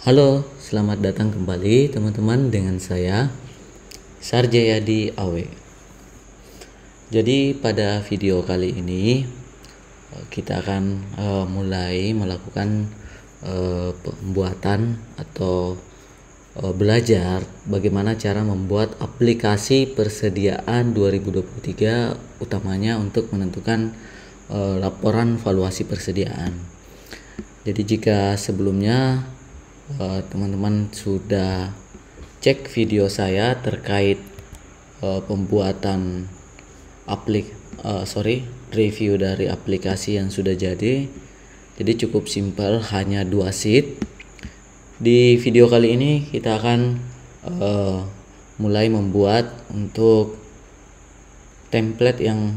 Halo, selamat datang kembali teman-teman dengan saya Sarjayadi Awe. Jadi pada video kali ini kita akan mulai melakukan pembuatan atau belajar bagaimana cara membuat aplikasi persediaan 2023, utamanya untuk menentukan laporan valuasi persediaan. Jadi jika sebelumnya teman-teman sudah cek video saya terkait pembuatan review dari aplikasi yang sudah jadi cukup simpel, hanya 2 sheet. Di video kali ini kita akan mulai membuat untuk template yang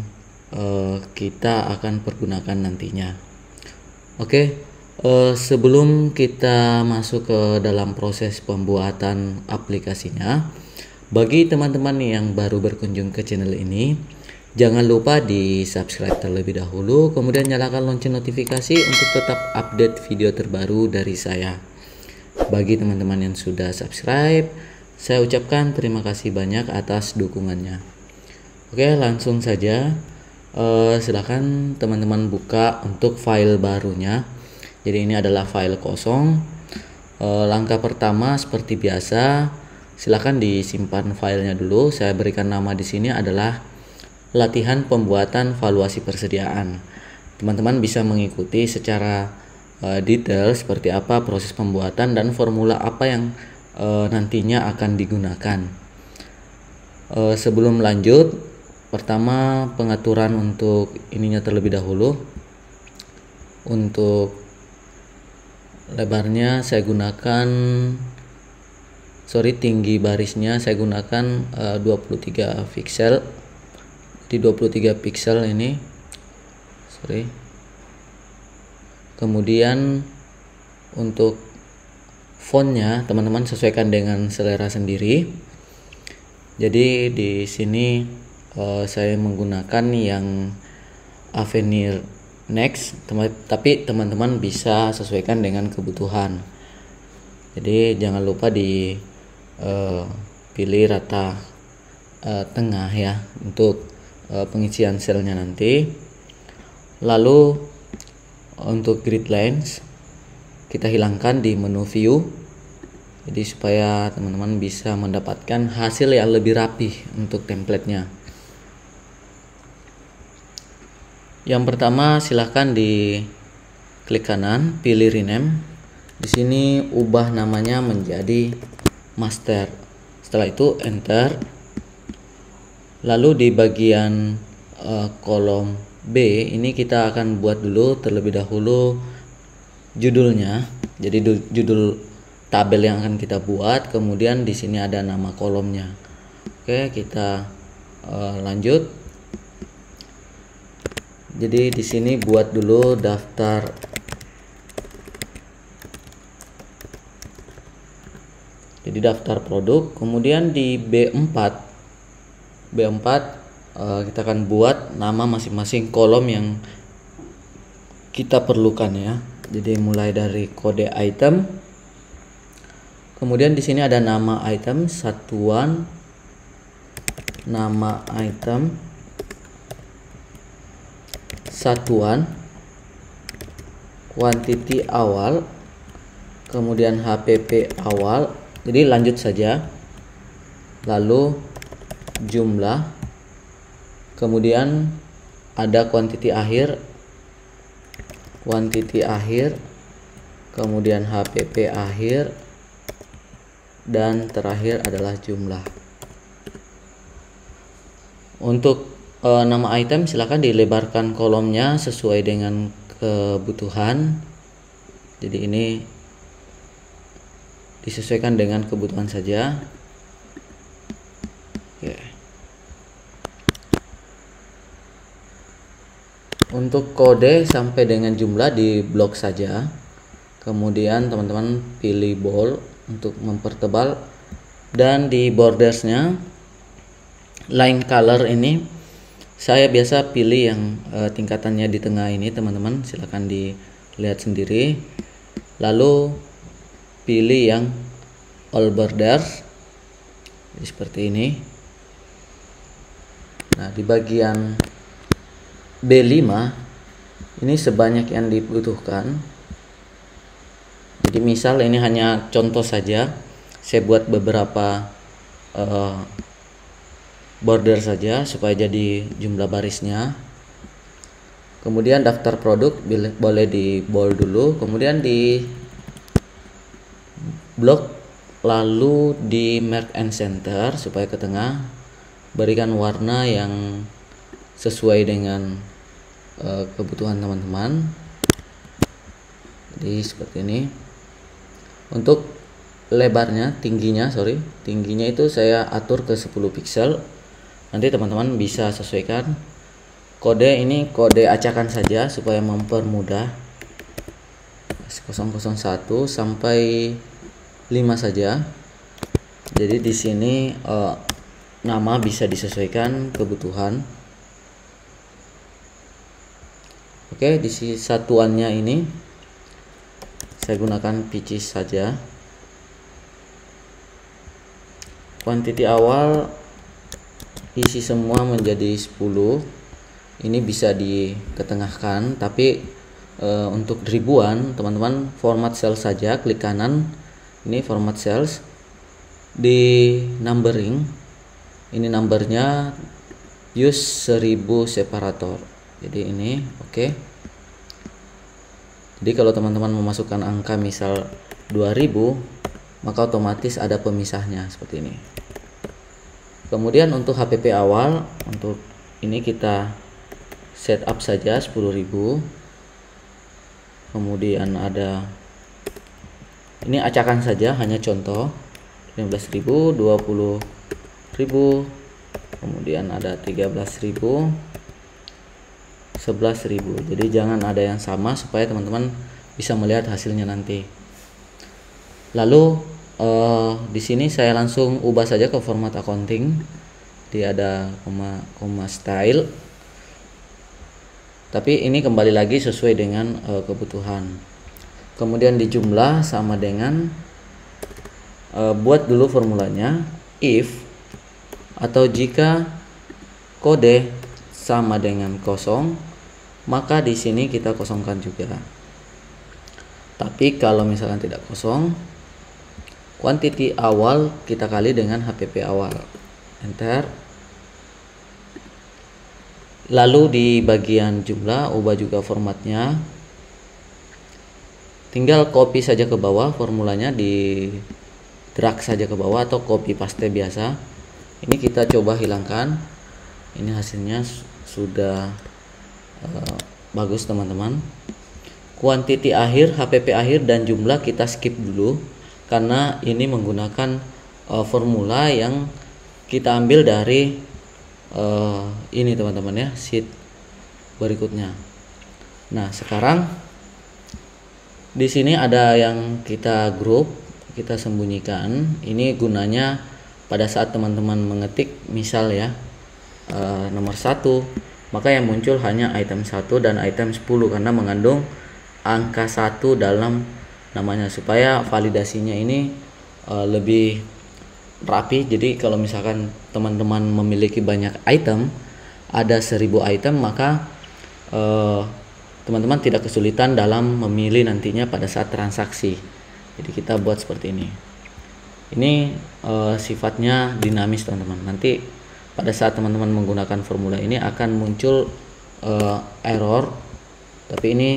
kita akan pergunakan nantinya. Oke. Sebelum kita masuk ke dalam proses pembuatan aplikasinya, bagi teman-teman yang baru berkunjung ke channel ini, jangan lupa di subscribe terlebih dahulu, kemudian nyalakan lonceng notifikasi untuk tetap update video terbaru dari saya. Bagi teman-teman yang sudah subscribe, saya ucapkan terima kasih banyak atas dukungannya. Oke, langsung saja. Silakan teman-teman buka untuk file barunya. Jadi ini adalah file kosong. Langkah pertama seperti biasa, silakan disimpan filenya dulu. Saya berikan nama di sini adalah latihan pembuatan valuasi persediaan. Teman-teman bisa mengikuti secara detail seperti apa proses pembuatan dan formula apa yang nantinya akan digunakan. Sebelum lanjut, pertama pengaturan untuk ininya terlebih dahulu. Untuk lebarnya saya gunakan tinggi barisnya saya gunakan 23 pixel. Di 23 pixel ini. Kemudian untuk fontnya teman-teman sesuaikan dengan selera sendiri. Jadi di sini saya menggunakan yang Avenir Next, tapi teman-teman bisa sesuaikan dengan kebutuhan. Jadi jangan lupa pilih rata tengah ya untuk pengisian selnya nanti. Lalu untuk grid lines kita hilangkan di menu view, jadi supaya teman-teman bisa mendapatkan hasil yang lebih rapih untuk templatenya. Yang pertama, silahkan di klik kanan, pilih rename. Di sini ubah namanya menjadi master. Setelah itu enter. Lalu di bagian kolom B ini kita akan buat dulu terlebih dahulu judulnya. Jadi judul tabel yang akan kita buat. Kemudian di sini ada nama kolomnya. Oke, kita lanjut. Jadi di sini buat dulu daftar produk. Kemudian di B4 kita akan buat nama masing-masing kolom yang kita perlukan ya. Jadi mulai dari kode item. Kemudian di sini ada nama item, satuan, nama item, satuan, quantity awal, kemudian HPP awal. Jadi lanjut saja. Lalu jumlah, kemudian ada quantity akhir, kemudian HPP akhir, dan terakhir adalah jumlah. Untuk nama item silakan dilebarkan kolomnya sesuai dengan kebutuhan. Jadi ini disesuaikan dengan kebutuhan saja. Oke. Untuk kode sampai dengan jumlah di blok saja. Kemudian teman-teman pilih bold untuk mempertebal, dan di bordersnya line color ini saya biasa pilih yang tingkatannya di tengah ini teman-teman, silahkan dilihat sendiri. Lalu pilih yang all border. Jadi seperti ini. Nah, di bagian B5 ini sebanyak yang dibutuhkan. Jadi misal ini hanya contoh saja, saya buat beberapa border saja supaya jadi jumlah barisnya. Kemudian daftar produk boleh di bold dulu, kemudian di blok, lalu di mark and center supaya ke tengah, berikan warna yang sesuai dengan kebutuhan teman-teman. Jadi seperti ini. Untuk lebarnya, tingginya itu saya atur ke 10 pixel. Nanti teman-teman bisa sesuaikan. Kode ini kode acakan saja supaya mempermudah. 001 sampai 5 saja. Jadi di sini nama bisa disesuaikan kebutuhan. Oke, di satuannya ini saya gunakan pcs saja. Kuantiti awal isi semua menjadi 10. Ini bisa diketengahkan, tapi untuk ribuan teman-teman format cell saja, klik kanan, ini format cells, di numbering, ini numbernya use 1000 separator. Jadi ini oke. Jadi kalau teman-teman memasukkan angka misal 2000, maka otomatis ada pemisahnya seperti ini. Kemudian untuk HPP awal, untuk ini kita setup saja 10.000. Kemudian ada ini acakan saja, hanya contoh 15.000, 20.000, kemudian ada 13.000, 11.000. Jadi jangan ada yang sama supaya teman-teman bisa melihat hasilnya nanti. Lalu di sini saya langsung ubah saja ke format accounting. Dia ada koma style. Tapi ini kembali lagi sesuai dengan kebutuhan. Kemudian di jumlah sama dengan buat dulu formulanya if atau jika kode sama dengan kosong, maka di sini kita kosongkan juga. Tapi kalau misalkan tidak kosong, quantity awal kita kali dengan HPP awal. Enter. Lalu di bagian jumlah ubah juga formatnya. Tinggal copy saja ke bawah formulanya, di drag saja ke bawah atau copy paste biasa. Ini kita coba hilangkan. Ini hasilnya sudah bagus teman-teman. Kuantiti akhir, HPP akhir dan jumlah kita skip dulu karena ini menggunakan formula yang kita ambil dari ini teman-teman ya, sheet berikutnya. Nah, sekarang di sini ada yang kita grup, kita sembunyikan. Ini gunanya pada saat teman-teman mengetik misal ya nomor 1, maka yang muncul hanya item 1 dan item 10 karena mengandung angka 1 dalam namanya, supaya validasinya ini lebih rapi. Jadi kalau misalkan teman-teman memiliki banyak item, ada 1000 item, maka teman-teman tidak kesulitan dalam memilih nantinya pada saat transaksi. Jadi kita buat seperti ini. Ini sifatnya dinamis teman-teman. Nanti pada saat teman-teman menggunakan formula ini akan muncul error, tapi ini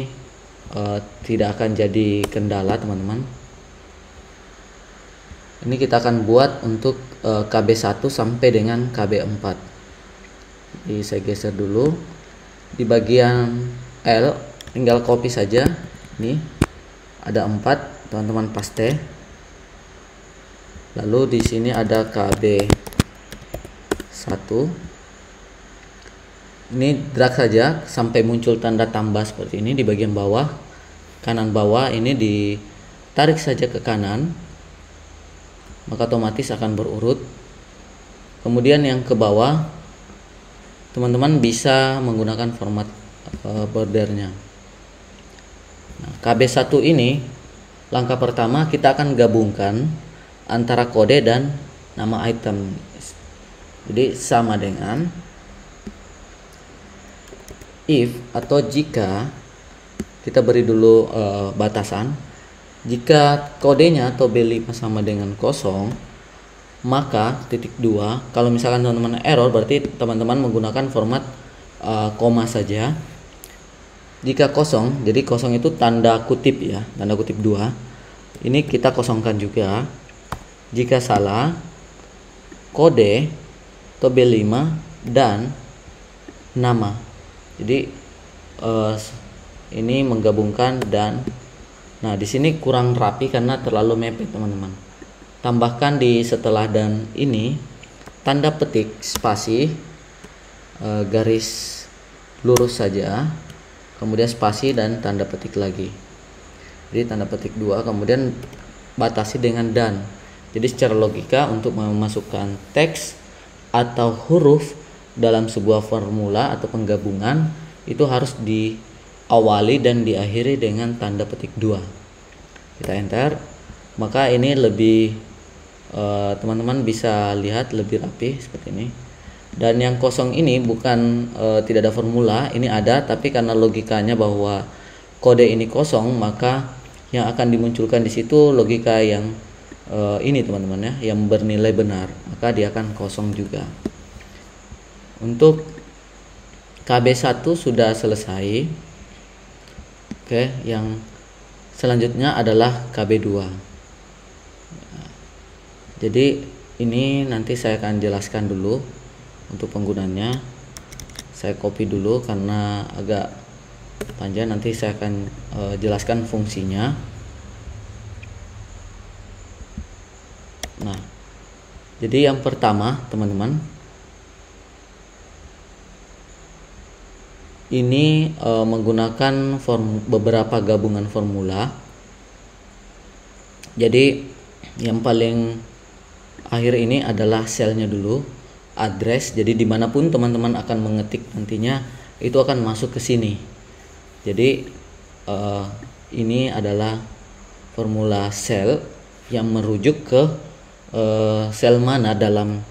tidak akan jadi kendala teman-teman. Ini kita akan buat untuk KB1 sampai dengan KB4. Jadi saya geser dulu. Di bagian L tinggal copy saja. Ini ada 4, teman-teman paste. Lalu di sini ada KB1. Ini drag saja sampai muncul tanda tambah seperti ini di bagian bawah. Kanan bawah ini ditarik saja ke kanan, maka otomatis akan berurut. Kemudian yang ke bawah teman-teman bisa menggunakan format bordernya. Nah, KB1 ini Langkah pertama kita akan gabungkan antara kode dan nama item. Jadi sama dengan if atau jika, kita beri dulu batasan. Jika kodenya atau B5 sama dengan kosong, maka titik 2. Kalau misalkan teman-teman error, berarti teman-teman menggunakan format koma saja. Jika kosong, jadi kosong itu tanda kutip ya, tanda kutip 2. Ini kita kosongkan juga. Jika salah, kode atau B5 dan nama. Jadi ini menggabungkan dan, nah di sini kurang rapi karena terlalu mepet teman-teman. Tambahkan di setelah dan ini tanda petik spasi, garis lurus saja, kemudian spasi dan tanda petik lagi. Jadi tanda petik 2, kemudian batasi dengan dan. Jadi secara logika untuk memasukkan teks atau huruf dalam sebuah formula atau penggabungan itu harus diawali dan diakhiri dengan tanda petik 2. Kita enter, maka ini lebih teman-teman bisa lihat lebih rapi seperti ini. Dan yang kosong ini bukan tidak ada formula, ini ada, tapi karena logikanya bahwa kode ini kosong, maka yang akan dimunculkan di situ logika yang ini teman-teman ya, yang bernilai benar, maka dia akan kosong juga. Untuk KB1 sudah selesai. Oke, yang selanjutnya adalah KB2. Jadi ini nanti saya akan jelaskan dulu untuk penggunanya. Saya copy dulu karena agak panjang, nanti saya akan jelaskan fungsinya. Nah, jadi yang pertama teman-teman, ini menggunakan beberapa gabungan formula. Jadi yang paling akhir ini adalah selnya dulu, address. Jadi dimanapun teman-teman akan mengetik nantinya itu akan masuk ke sini. Jadi ini adalah formula sel yang merujuk ke sel mana dalam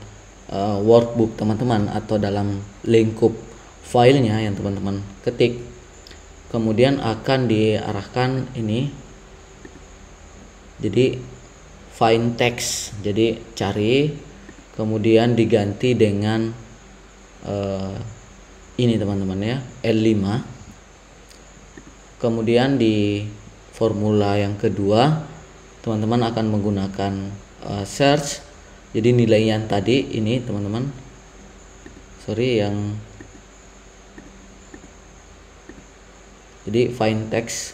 workbook teman-teman atau dalam lingkup filenya yang teman-teman ketik. Kemudian akan diarahkan ini, jadi find text, jadi cari, kemudian diganti dengan ini teman-teman ya, L5. Kemudian di formula yang kedua teman-teman akan menggunakan search. Jadi nilai yang tadi ini teman-teman, jadi find text.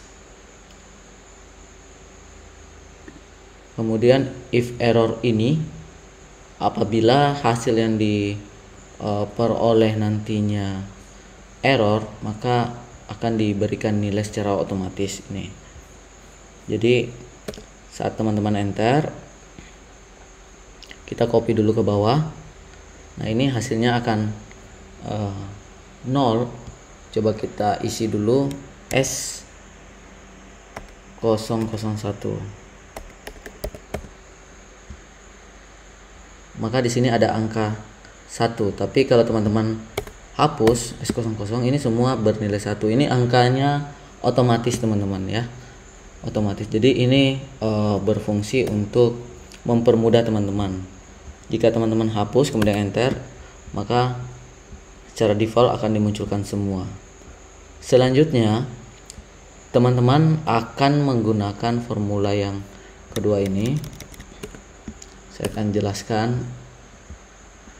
Kemudian if error ini, apabila hasil yang diperoleh nantinya error, maka akan diberikan nilai secara otomatis ini. Jadi saat teman-teman enter, kita copy dulu ke bawah. Nah ini hasilnya akan 0. Coba kita isi dulu S001. Maka di sini ada angka 1, tapi kalau teman-teman hapus S00 ini semua bernilai 1. Ini angkanya otomatis teman-teman ya, otomatis. Jadi ini berfungsi untuk mempermudah teman-teman. Jika teman-teman hapus kemudian enter, maka secara default akan dimunculkan semua. Selanjutnya teman-teman akan menggunakan formula yang kedua ini. Saya akan jelaskan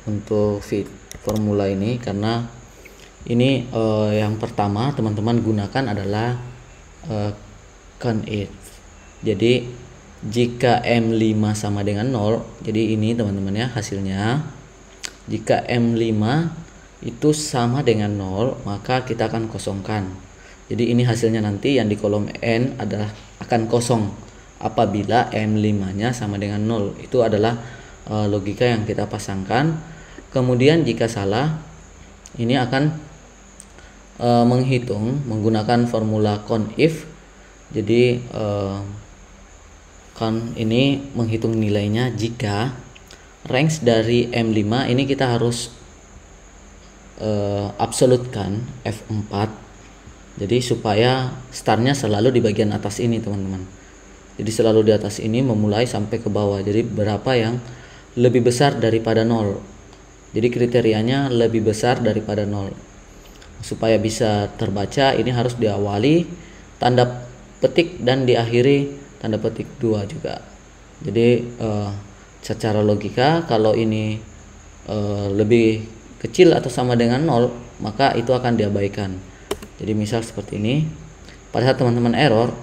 untuk formula ini karena ini yang pertama teman-teman gunakan adalah conif. Jadi jika M5 sama dengan 0, jadi ini teman-teman ya hasilnya. Jika M5 itu sama dengan 0, maka kita akan kosongkan. Jadi ini hasilnya nanti yang di kolom N adalah akan kosong apabila M5-nya sama dengan 0. Itu adalah logika yang kita pasangkan. Kemudian jika salah, ini akan menghitung menggunakan formula conif. Jadi kan ini menghitung nilainya jika range dari M5 ini kita harus absolutkan F4. Jadi supaya startnya selalu di bagian atas ini teman-teman. Jadi selalu di atas ini memulai sampai ke bawah. Jadi berapa yang lebih besar daripada 0. Jadi kriterianya lebih besar daripada 0. Supaya bisa terbaca ini harus diawali tanda petik dan diakhiri tanda petik 2 juga. Jadi secara logika kalau ini lebih kecil atau sama dengan 0 maka itu akan diabaikan. Jadi misal seperti ini, pada saat teman-teman error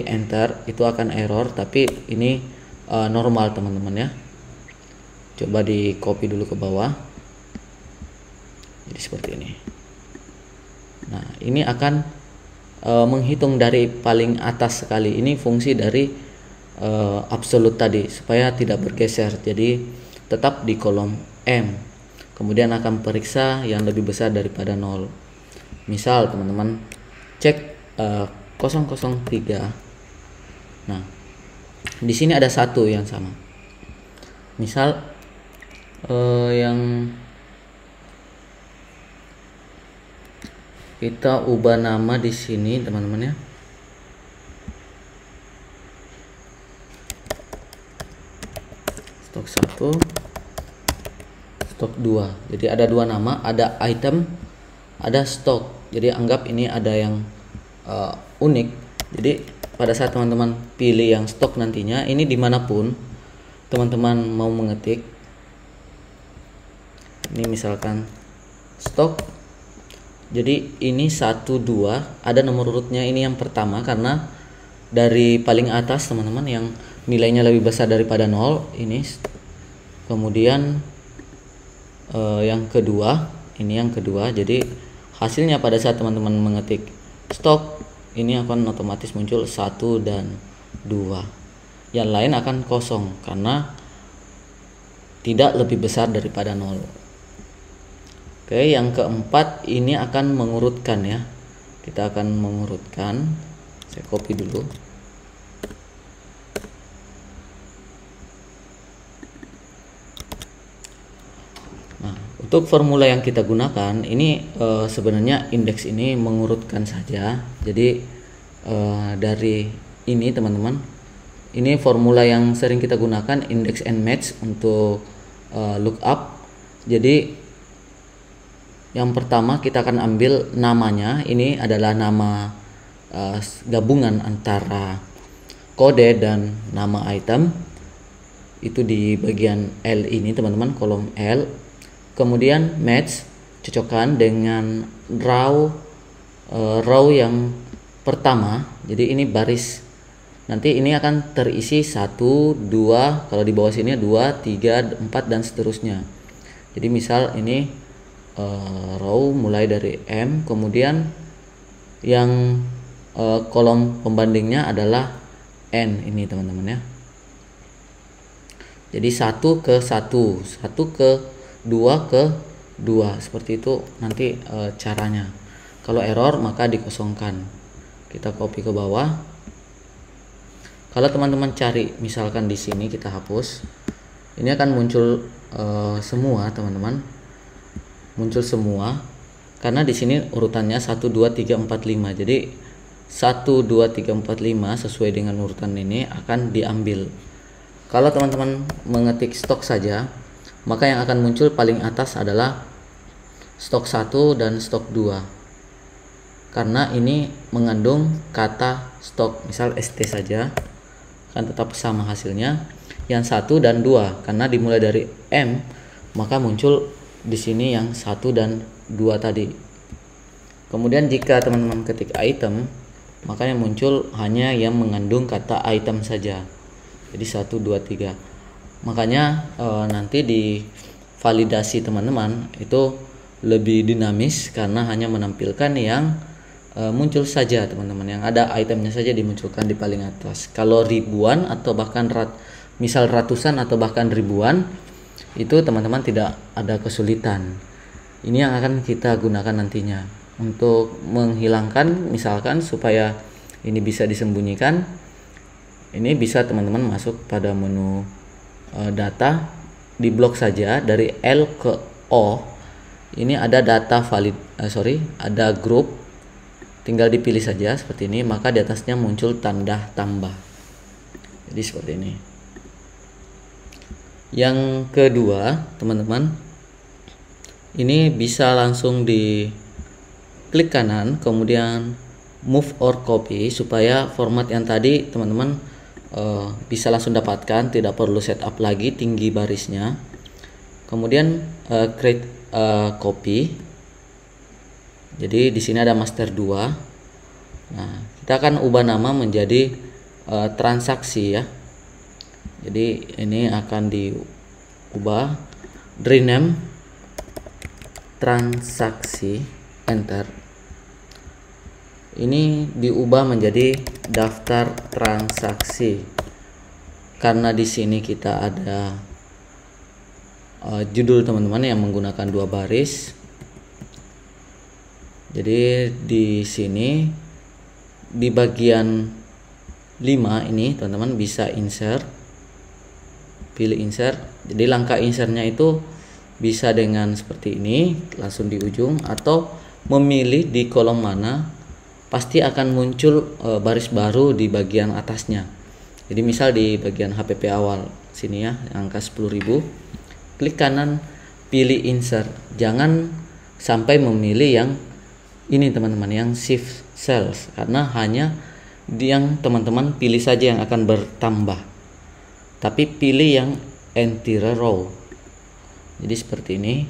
enter itu akan error, tapi ini normal teman-teman ya. Coba di copy dulu ke bawah, jadi seperti ini. Nah ini akan menghitung dari paling atas sekali. Ini fungsi dari absolute tadi supaya tidak bergeser, jadi tetap di kolom M. Kemudian akan periksa yang lebih besar daripada 0. Misal teman-teman cek 003. Nah di sini ada satu yang sama. Misal yang kita ubah nama di sini teman-teman ya. Stok 1, stok 2. Jadi ada dua nama, ada item, ada stok. Jadi anggap ini ada yang unik. Jadi pada saat teman-teman pilih yang stok nantinya, ini dimanapun teman-teman mau mengetik, ini misalkan stok, jadi ini 1, 2, ada nomor urutnya. Ini yang pertama karena dari paling atas teman-teman yang nilainya lebih besar daripada 0 ini. Kemudian yang kedua, ini yang kedua. Jadi hasilnya pada saat teman-teman mengetik stok ini akan otomatis muncul 1 dan 2. Yang lain akan kosong karena tidak lebih besar daripada 0. Oke, yang keempat ini akan mengurutkan ya. Kita akan mengurutkan. Saya copy dulu. Nah, untuk formula yang kita gunakan ini sebenarnya indeks ini mengurutkan saja. Jadi dari ini teman-teman, ini formula yang sering kita gunakan, index and match untuk lookup. Jadi yang pertama kita akan ambil namanya. Ini adalah nama gabungan antara kode dan nama item. Itu di bagian L ini teman-teman, kolom L. Kemudian match, cocokkan dengan row yang pertama. Jadi ini baris. Nanti ini akan terisi 1, 2, kalau di bawah sini 2, 3, 4 dan seterusnya. Jadi misal ini row mulai dari M, kemudian yang kolom pembandingnya adalah N ini teman-teman ya. Jadi 1 ke 1, 1 ke 2 ke 2, seperti itu nanti caranya. Kalau error maka dikosongkan. Kita copy ke bawah. Kalau teman-teman cari misalkan di sini kita hapus, ini akan muncul semua teman-teman, muncul semua karena di sini urutannya 1, 2, 3, 4, 5. Jadi 1, 2, 3, 4, 5 sesuai dengan urutan ini akan diambil. Kalau teman-teman mengetik stok saja, maka yang akan muncul paling atas adalah stok 1 dan stok 2. Karena ini mengandung kata stok, misal ST saja kan tetap sama hasilnya. Yang 1 dan 2 karena dimulai dari M, maka muncul di sini yang 1 dan 2 tadi. Kemudian jika teman-teman ketik item, maka yang muncul hanya yang mengandung kata item saja. Jadi 1, 2, 3. Makanya nanti di validasi teman-teman itu lebih dinamis karena hanya menampilkan yang muncul saja teman-teman, yang ada itemnya saja dimunculkan di paling atas. Kalau ribuan atau bahkan misal ratusan atau bahkan ribuan, itu teman-teman tidak ada kesulitan. Ini yang akan kita gunakan nantinya untuk menghilangkan, misalkan supaya ini bisa disembunyikan, Ini bisa teman-teman masuk pada menu data, di blok saja dari L ke O. Ini ada data valid, ada grup, tinggal dipilih saja seperti ini, maka di atasnya muncul tanda tambah. Jadi seperti ini. Yang kedua, teman-teman, ini bisa langsung di klik kanan, kemudian move or copy, supaya format yang tadi teman-teman bisa langsung dapatkan, tidak perlu setup lagi tinggi barisnya. Kemudian create copy. Jadi di sini ada master 2. Nah, kita akan ubah nama menjadi transaksi ya. Jadi ini akan diubah, rename transaksi, enter. Ini diubah menjadi daftar transaksi, karena di sini kita ada judul teman-teman yang menggunakan 2 baris. Jadi di sini di bagian 5 ini teman-teman bisa insert, pilih insert. Jadi langkah insertnya itu bisa dengan seperti ini, langsung di ujung, atau memilih di kolom mana, pasti akan muncul baris baru di bagian atasnya. Jadi misal di bagian HPP awal sini ya, angka 10.000, klik kanan, pilih insert. Jangan sampai memilih yang ini teman-teman, yang shift cells, karena hanya yang teman-teman pilih saja yang akan bertambah, tapi pilih yang entire row. Jadi seperti ini,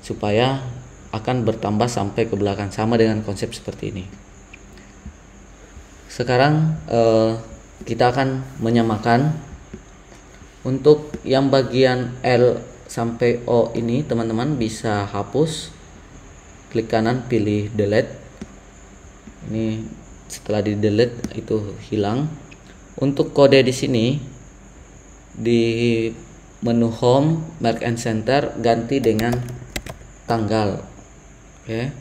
supaya akan bertambah sampai ke belakang, sama dengan konsep seperti ini. Sekarang kita akan menyamakan. Untuk yang bagian L sampai O ini teman-teman bisa hapus, klik kanan, pilih delete. Ini setelah di delete itu hilang. Untuk kode di sini di menu home, mark and center, ganti dengan tanggal. Oke.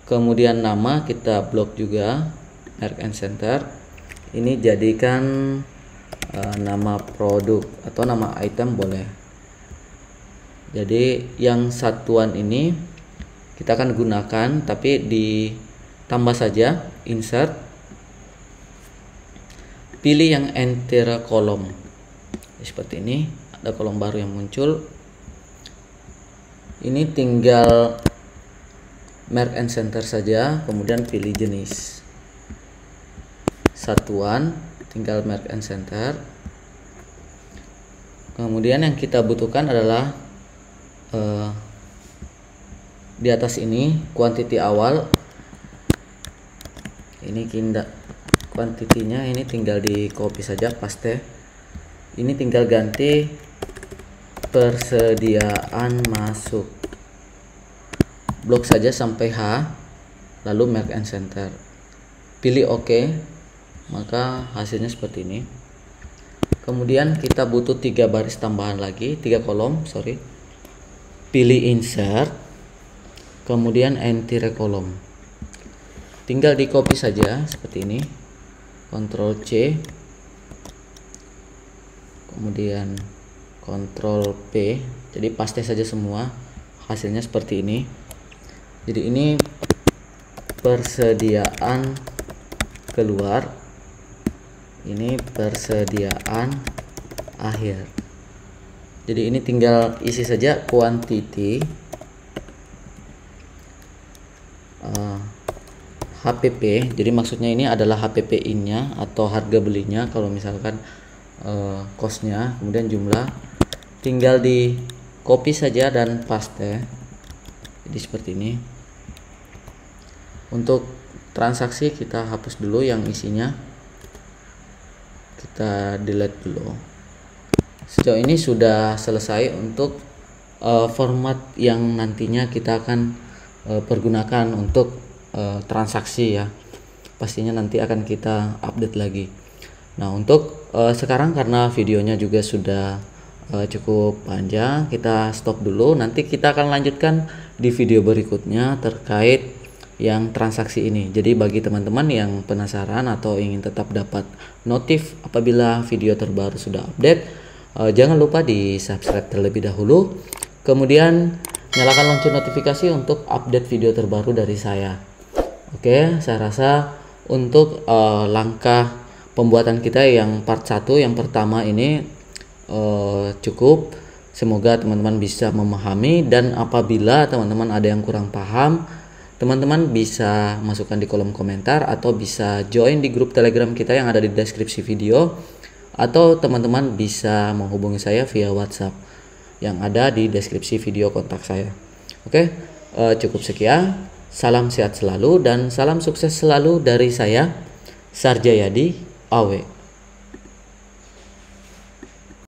Kemudian nama kita blok juga, mark and center. Ini jadikan nama produk atau nama item boleh. Jadi yang satuan ini kita akan gunakan, tapi ditambah saja, insert, pilih yang entire column. Seperti ini, ada kolom baru yang muncul. Ini tinggal mark and center saja, kemudian pilih jenis satuan, tinggal mark and center. Kemudian yang kita butuhkan adalah di atas ini quantity awal. Ini kuantitinya ini tinggal di copy saja, paste. Ini tinggal ganti persediaan masuk, blok saja sampai H, lalu mark and center, pilih OK, maka hasilnya seperti ini. Kemudian kita butuh 3 baris tambahan lagi, 3 kolom, pilih insert, kemudian entire column, tinggal di copy saja seperti ini, Ctrl C, kemudian Ctrl P, jadi paste saja semua, hasilnya seperti ini. Jadi ini persediaan keluar, ini persediaan akhir. Jadi ini tinggal isi saja quantity HPP. Jadi maksudnya ini adalah HPP in-nya atau harga belinya, kalau misalkan cost-nya, kemudian jumlah, tinggal di copy saja dan paste. Jadi seperti ini. Untuk transaksi kita hapus dulu yang isinya, kita delete dulu. Sejauh ini sudah selesai untuk format yang nantinya kita akan pergunakan untuk transaksi ya. Pastinya nanti akan kita update lagi. Nah, untuk sekarang karena videonya juga sudah cukup panjang, kita stop dulu. Nanti kita akan lanjutkan di video berikutnya terkait yang transaksi ini. Jadi bagi teman-teman yang penasaran atau ingin tetap dapat notif apabila video terbaru sudah update, jangan lupa di subscribe terlebih dahulu, kemudian nyalakan lonceng notifikasi untuk update video terbaru dari saya. Oke, saya rasa untuk langkah pembuatan kita yang part 1 yang pertama ini cukup. Semoga teman-teman bisa memahami, dan apabila teman-teman ada yang kurang paham, teman-teman bisa masukkan di kolom komentar atau bisa join di grup Telegram kita yang ada di deskripsi video, atau teman-teman bisa menghubungi saya via WhatsApp yang ada di deskripsi video kontak saya. Oke, cukup sekian. Salam sehat selalu dan salam sukses selalu dari saya, Sarjayadi Awe.